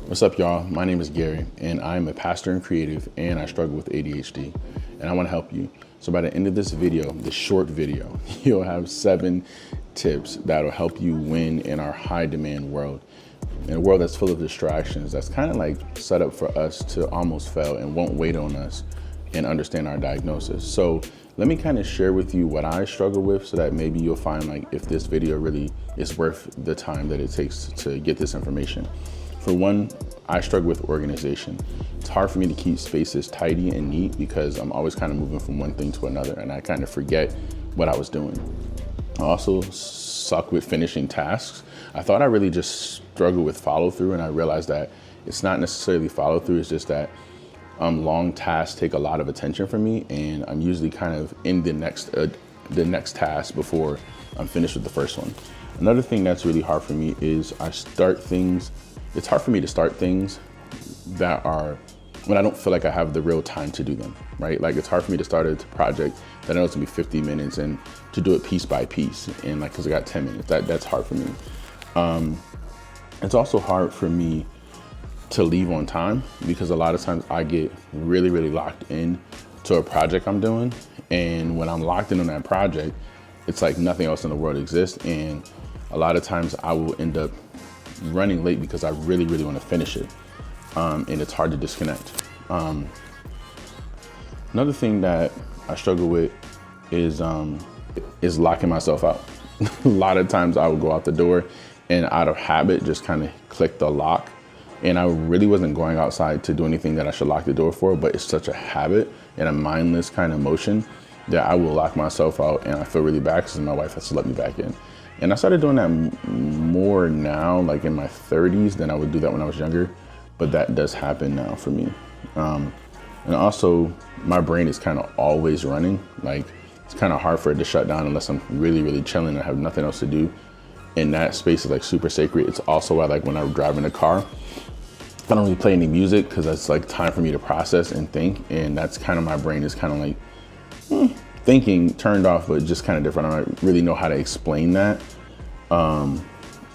What's up, y'all? My name is Gary, and I'm a pastor and creative, and I struggle with ADHD, and I want to help you. So by the end of this video, this short video, you'll have 7 tips that'll help you win in our high demand world. In a world that's full of distractions, that's kind of like set up for us to almost fail and won't wait on us and understand our diagnosis. So let me kind of share with you what I struggle with so that maybe you'll find like if this video really is worth the time that it takes to get this information. For one, I struggle with organization. It's hard for me to keep spaces tidy and neat because I'm always kind of moving from one thing to another and I kind of forget what I was doing. I also suck with finishing tasks. I thought I really just struggled with follow through, and I realized that it's not necessarily follow through, it's just that long tasks take a lot of attention from me, and I'm usually kind of in the next task before I'm finished with the first one. Another thing that's really hard for me is it's hard for me to start things that are when I don't feel like I have the real time to do them, right? Like it's hard for me to start a project that I know it's gonna be 50 minutes and to do it piece by piece, and like, cause I got 10 minutes, that's hard for me. It's also hard for me to leave on time because a lot of times I get really, really locked in to a project I'm doing. And when I'm locked in on that project, it's like nothing else in the world exists. And a lot of times I will end up running late because I really, really want to finish it. And it's hard to disconnect. Another thing that I struggle with is locking myself out. A lot of times I would go out the door and out of habit, just kind of click the lock. And I really wasn't going outside to do anything that I should lock the door for, but it's such a habit and a mindless kind of motion that I will lock myself out, and I feel really bad because my wife has to let me back in. And I started doing that more now, like in my 30s, than I would do that when I was younger, but that does happen now for me. And also my brain is kind of always running. Like it's kind of hard for it to shut down unless I'm really, really chilling and I have nothing else to do. And that space is like super sacred. It's also why like when I drive in a car, I don't really play any music because that's like time for me to process and think. And that's kind of, my brain is kind of like thinking turned off, but just kind of different. I don't really know how to explain that. And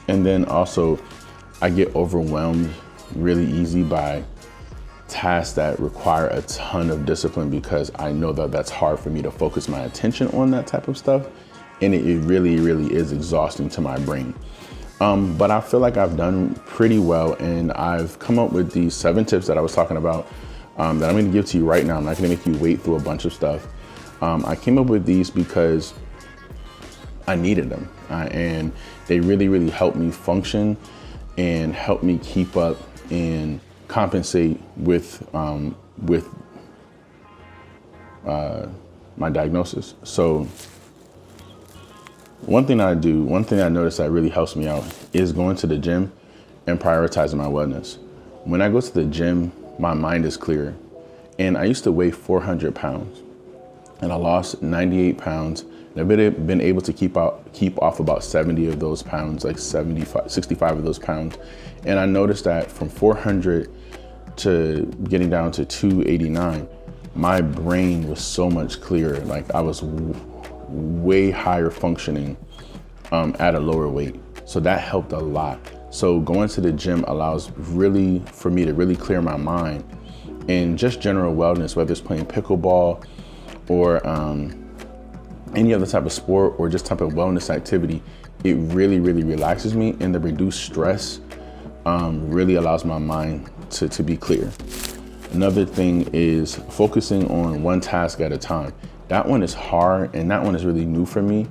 then also I get overwhelmed really easy by tasks that require a ton of discipline because I know that that's hard for me to focus my attention on that type of stuff. And it really, really is exhausting to my brain. But I feel like I've done pretty well, and I've come up with these 7 tips that I was talking about that I'm going to give to you right now. I'm not going to make you wait through a bunch of stuff. I came up with these because I needed them, and they really, really helped me function and help me keep up and compensate with my diagnosis. So one thing I notice that really helps me out is going to the gym and prioritizing my wellness. When I go to the gym, my mind is clear. And I used to weigh 400 pounds and I lost 98 pounds. And I've been able to keep off about 70 of those pounds, like 65 of those pounds. And I noticed that from 400 to getting down to 289, my brain was so much clearer. Like I was way higher functioning at a lower weight. So that helped a lot. So going to the gym allows really for me to really clear my mind and just general wellness, whether it's playing pickleball or any other type of sport or just type of wellness activity. It really, really relaxes me, and the reduced stress really allows my mind to be clear. Another thing is focusing on one task at a time. That one is hard, and that one is really new for me.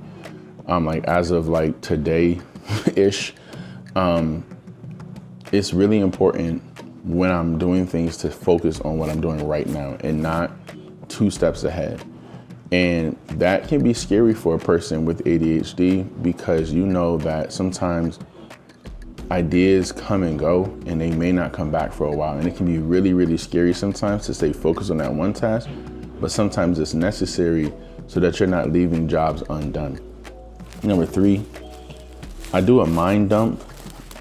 Like as of like today-ish, it's really important when I'm doing things to focus on what I'm doing right now and not 2 steps ahead. And that can be scary for a person with ADHD because you know that sometimes ideas come and go and they may not come back for a while. And it can be really, really scary sometimes to stay focused on that one task, but sometimes it's necessary so that you're not leaving jobs undone. Number 3, I do a mind dump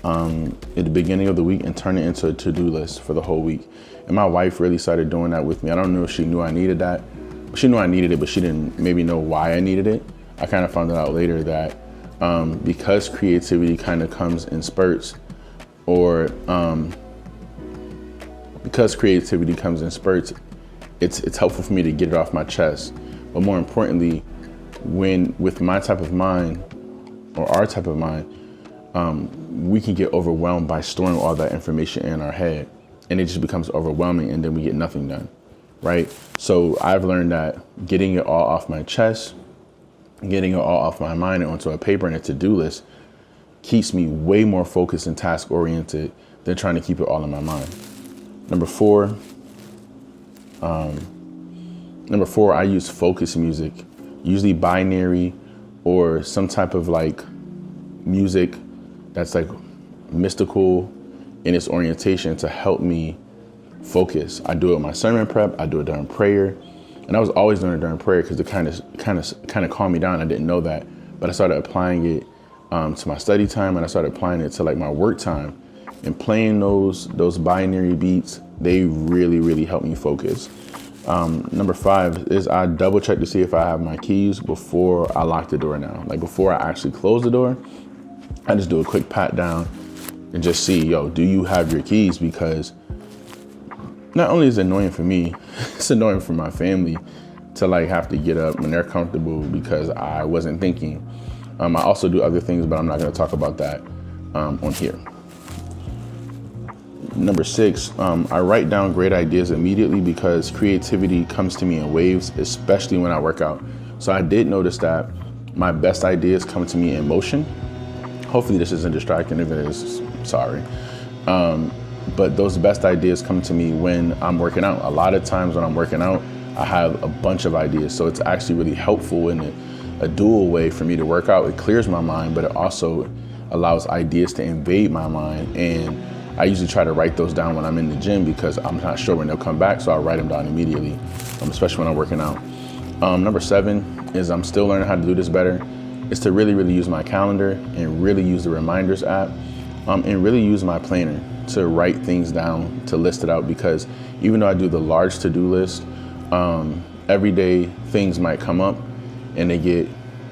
at the beginning of the week and turn it into a to-do list for the whole week. And my wife really started doing that with me. I don't know if she knew I needed that. She knew I needed it, but she didn't maybe know why I needed it. I kind of found it out later that because creativity kind of comes in spurts, or because creativity comes in spurts, it's helpful for me to get it off my chest. But more importantly, when with my type of mind or our type of mind, we can get overwhelmed by storing all that information in our head, and it just becomes overwhelming, and then we get nothing done, right? So I've learned that getting it all off my chest, getting it all off my mind and onto a paper and a to-do list keeps me way more focused and task oriented than trying to keep it all in my mind. Number four, I use focus music, usually binary or some type of like music that's like mystical in its orientation to help me focus. I do it with my sermon prep. I do it during prayer, and I was always doing it during prayer because it kind of calmed me down. I didn't know that, but I started applying it to my study time, and I started applying it to like my work time. And playing those binary beats, they really help me focus. Number 5 is I double check to see if I have my keys before I lock the door now. Like before I actually close the door, I just do a quick pat down and just see, yo, do you have your keys? Because not only is it annoying for me, it's annoying for my family to like have to get up when they're comfortable because I wasn't thinking. I also do other things, but I'm not going to talk about that on here. Number 6, I write down great ideas immediately because creativity comes to me in waves, especially when I work out. So I did notice that my best ideas come to me in motion. Hopefully this isn't distracting. If it is, sorry. But those best ideas come to me when I'm working out. A lot of times when I'm working out, I have a bunch of ideas. So it's actually really helpful in a dual way for me to work out. It clears my mind, but it also allows ideas to invade my mind. And I usually try to write those down when I'm in the gym because I'm not sure when they'll come back. So I write them down immediately, especially when I'm working out. Number 7 is I'm still learning how to do this better. Is to really use my calendar and really use the reminders app and really use my planner to write things down, to list it out, because even though I do the large to-do list, every day things might come up and they get,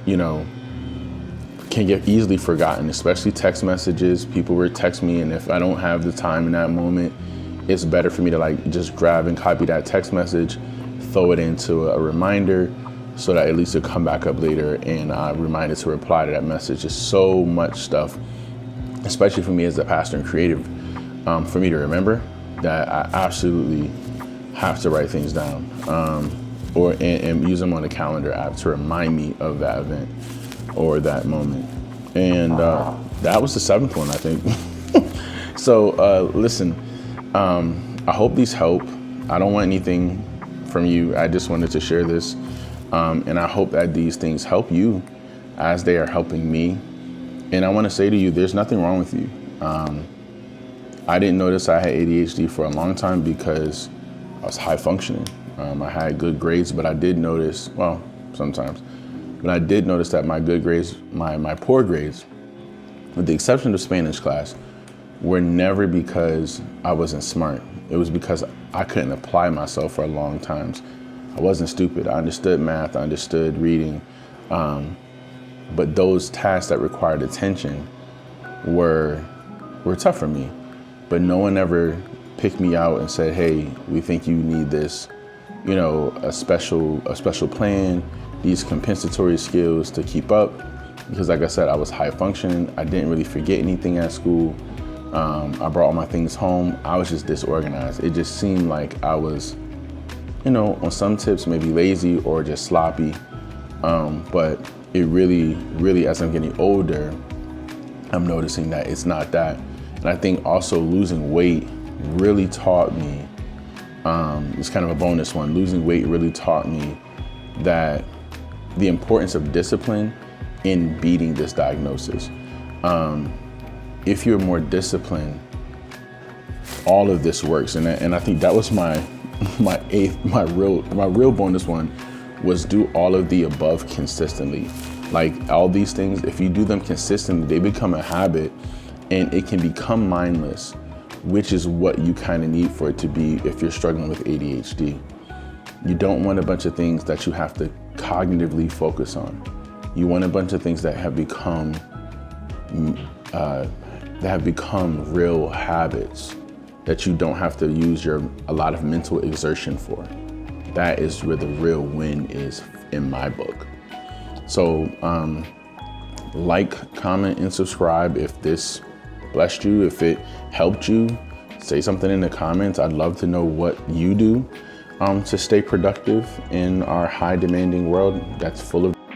can get easily forgotten, especially text messages. People will text me, and if I don't have the time in that moment, it's better for me to like just grab and copy that text message, throw it into a reminder so that at least it'll come back up later and I'm reminded to reply to that message. Just so much stuff, especially for me as a pastor and creative, for me to remember that I absolutely have to write things down and use them on the calendar app to remind me of that event or that moment. And that was the 7th one, I think. So listen, I hope these help. I don't want anything from you. I just wanted to share this. And I hope that these things help you as they are helping me. And I want to say to you, there's nothing wrong with you. I didn't notice I had ADHD for a long time because I was high functioning. I had good grades, but I did notice, well, sometimes, but I did notice that my good grades, my poor grades, with the exception of Spanish class, were never because I wasn't smart. It was because I couldn't apply myself for a long time. I wasn't stupid. I understood math. I understood reading. But those tasks that required attention were tough for me. But no one ever picked me out and said, hey, we think you need this, a special plan, these compensatory skills to keep up. Because like I said, I was high functioning. I didn't really forget anything at school. I brought all my things home. I was just disorganized. It just seemed like I was, on some tips, maybe lazy or just sloppy. But it really, as I'm getting older, I'm noticing that it's not that. And I think also losing weight really taught me, it's kind of a bonus one, losing weight really taught me that the importance of discipline in beating this diagnosis. If you're more disciplined, all of this works. And I think that was my real bonus one was do all of the above consistently. Like all these things, if you do them consistently, they become a habit and it can become mindless, which is what you kind of need for it to be if you're struggling with ADHD. You don't want a bunch of things that you have to cognitively focus on. You want a bunch of things that have become real habits that you don't have to use a lot of mental exertion for. That is where the real win is in my book. So like, comment, and subscribe if this blessed you, if it helped you. Say something in the comments. I'd love to know what you do to stay productive in our high demanding world that's full of